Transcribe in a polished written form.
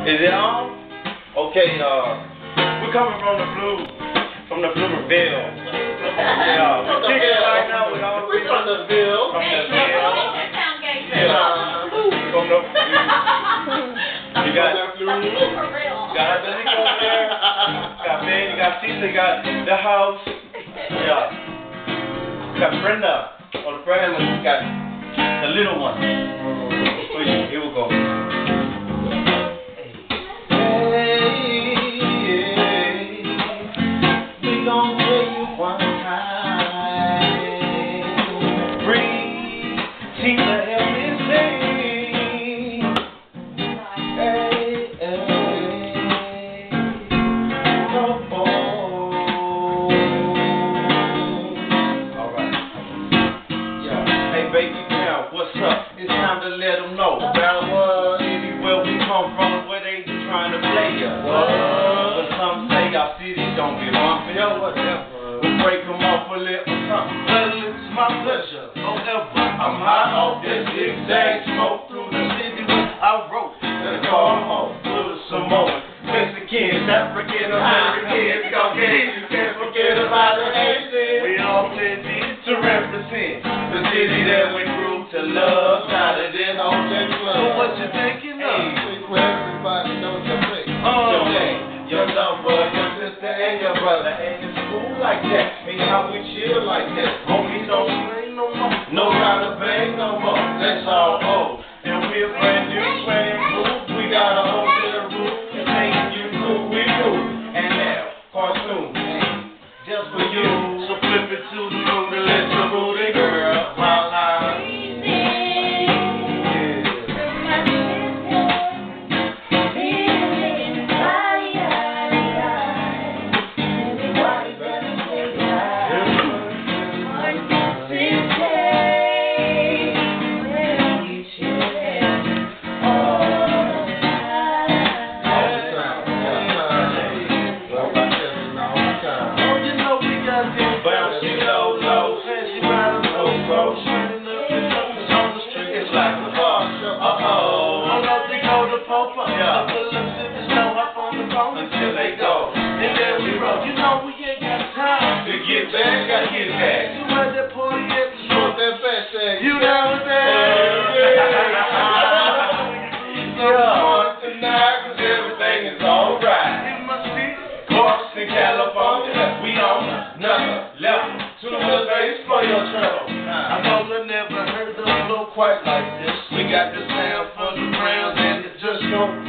Is it on? Okay, we're coming from the Blue Reveal. Yeah, we're kicking right now with all the We're from the Ville. From the Ville. From the You got Billy over there. Got Ben, you got Cecil, you got the house. Yeah. You got Brenda. On the front end, you got the little one. Here we go. What's up? It's time to let them know about anywhere we come from, where they trying to play us. But some say our city don't be bumping. We'll break them off a little something. Well, it's my pleasure. However, I'm hot off this zigzag smoke through the city when I wrote. Then call home with some more. Mexicans, African Americans, Caucasians, you can't forget about the Asians. We all plenty to represent the city that we grew to love, not it in on that club. So what you thinking of? Hey, where everybody knows your face. Your name, your number, your sister and your brother ain't in school like that. Ain't how we chill like that. Homies don't swing no more. No time to bang no more. That's all old. And we're brand new, brand new. We got a whole bit of room. And making you cool, we cool. And now, cartoon, just for you. So flip it to the moon and let your booty girl holla. Until they go, and then we roll. You know we ain't got time to get back, gotta get back. You at that party at the short that fast thing. You down with that? Yeah. Tonight, cause everything is alright. In my city, Corpse in California, we on another level. To the base for your trouble. I know you never heard us go quite like this. We got the sound from the Browns and it just don't